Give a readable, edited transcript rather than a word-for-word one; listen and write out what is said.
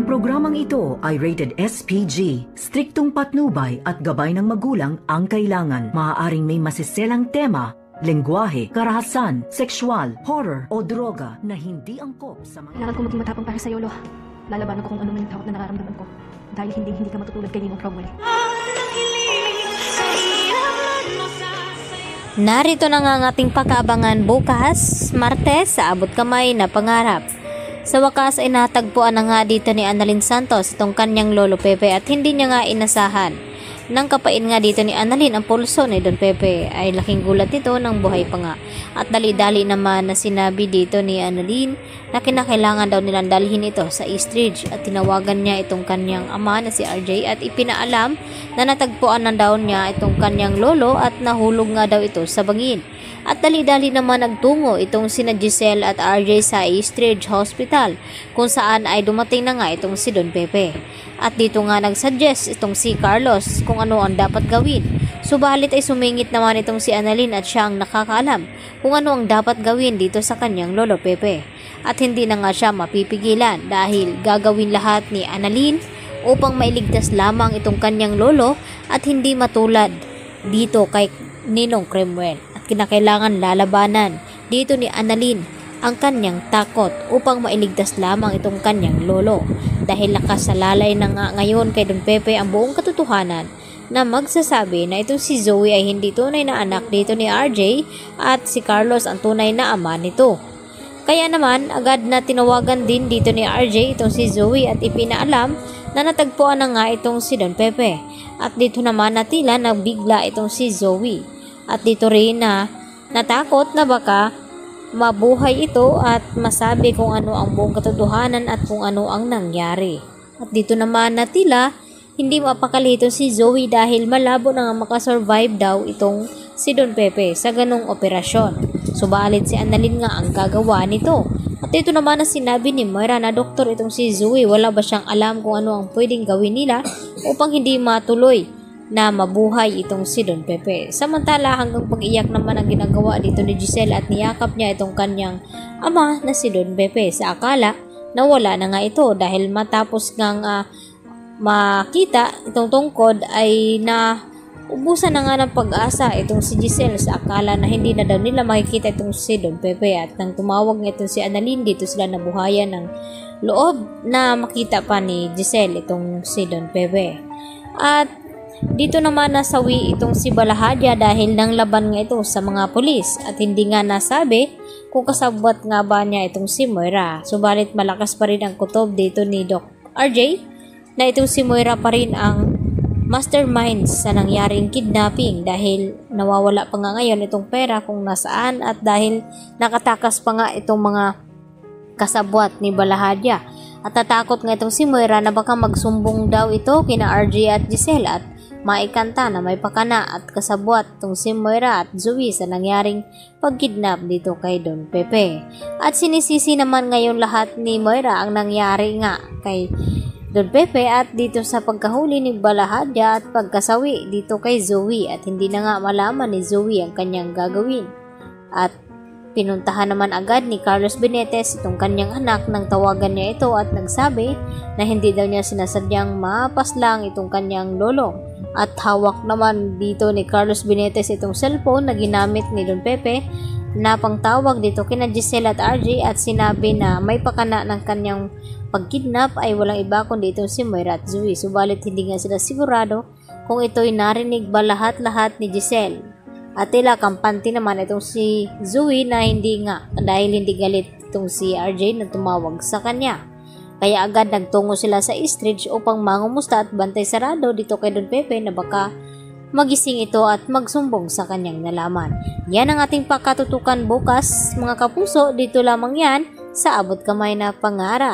Ang programang ito ay rated SPG. Striktong patnubay at gabay ng magulang ang kailangan. Maaaring may masiselang tema, lengguwahe, karahasan, sexual, horror o droga na hindi angkop sa mga... Kailangan ko maging matapang para sa Yolo. Lalabanan ko kung ano man yung takot na nararamdaman ko. Dahil hindi ka matutulad kay Ninong Cromwell. Narito na nga ang ating pag-aabangan bukas, Martes, sa Abot Kamay na Pangarap. Sa wakas ay natagpuan na nga dito ni Annalyn Santos itong kanyang lolo Pepe at hindi niya nga inasahan. Nang kapain nga dito ni Annalyn ang pulso ni Don Pepe ay laking gulat ito ng buhay pa nga. At dali-dali naman na sinabi dito ni Annalyn na kinakailangan daw nilang dalhin ito sa East Ridge at tinawagan niya itong kanyang ama na si RJ at ipinaalam na natagpuan na daw niya itong kanyang lolo at nahulog nga daw ito sa bangin. At dali-dali naman nagtungo itong sina Giselle at RJ sa East Ridge Hospital kung saan ay dumating na nga itong si Don Pepe. At dito nga nagsuggest itong si Carlos kung ano ang dapat gawin. Subalit ay sumingit naman itong si Annalyn at siya ang nakakaalam kung ano ang dapat gawin dito sa kanyang lolo Pepe. At hindi na nga siya mapipigilan dahil gagawin lahat ni Annalyn upang mailigtas lamang itong kanyang lolo at hindi matulad dito kay Ninong Cromwell. Kinakailangan lalabanan dito ni Annalyn ang kanyang takot upang mailigtas lamang itong kanyang lolo dahil nakasalalay na nga ngayon kay Don Pepe ang buong katotohanan na magsasabi na itong si Zoe ay hindi tunay na anak dito ni RJ at si Carlos ang tunay na ama nito. Kaya naman agad na tinawagan din dito ni RJ itong si Zoe at ipinaalam na natagpuan na nga itong si Don Pepe at dito naman natila na bigla itong si Zoe. At dito rin na natakot na baka mabuhay ito at masabi kung ano ang buong katotohanan at kung ano ang nangyari. At dito naman na tila hindi mapakali ito si Zoe dahil malabo na nga makasurvive daw itong si Don Pepe sa ganong operasyon. Subalit si Annalyn nga ang gagawa nito. At dito naman na sinabi ni Moira na doktor itong si Zoe wala ba siyang alam kung ano ang pwedeng gawin nila upang hindi matuloy na mabuhay itong si Don Pepe. Samantala hanggang pag-iyak naman ang ginagawa dito ni Giselle at niyakap niya itong kanyang ama na si Don Pepe sa akala na wala na nga ito dahil matapos ngang makita itong tungkod ay na ubusan na nga ng pag-asa itong si Giselle sa akala na hindi na daw nila makikita itong si Don Pepe at nang tumawag nga itong si Annalyn dito sila nabuhayan ng loob na makita pa ni Giselle itong si Don Pepe. At dito naman nasawi itong si Balahadya dahil nang laban nga ito sa mga pulis at hindi nga nasabi kung kasabwat nga ba niya itong si Moira. Subalit malakas pa rin ang kutob dito ni Doc RJ na itong si Moira pa rin ang mastermind sa nangyaring kidnapping dahil nawawala pa nga ngayon itong pera kung nasaan at dahil nakatakas pa nga itong mga kasabwat ni Balahadya. At natakot nga itong si Moira na baka magsumbong daw ito kina RJ at Giselle at maikanta na may pakana at kasabwat itong si Moira at Zoe sa nangyaring pagkidnap dito kay Don Pepe. At sinisisi naman ngayon lahat ni Moira ang nangyari nga kay Don Pepe at dito sa pagkahuli ni Balahadya at pagkasawi dito kay Zoe at hindi na nga malaman ni Zoe ang kanyang gagawin. At pinuntahan naman agad ni Carlos Benitez itong kanyang anak nang tawagan niya ito at nagsabi na hindi daw niya sinasadyang mapaslang itong kanyang lolo. At hawak naman dito ni Carlos Benitez itong cellphone na ginamit ni Don Pepe na pangtawag dito kina Giselle at RJ at sinabi na may pakana ng kanyang pagkidnap ay walang iba kundi itong si Moira at Zoe. Subalit hindi nga sila sigurado kung ito'y narinig ba lahat-lahat ni Giselle. At tila kampante naman itong si Zoe na hindi nga dahil hindi galit itong si RJ na tumawag sa kanya. Kaya agad nagtungo sila sa East Ridge upang mangumusta at bantay sarado dito kay Don Pepe na baka magising ito at magsumbong sa kanyang nalaman. Yan ang ating pakatutukan bukas mga kapuso, dito lamang yan sa Abot Kamay na Pangarap.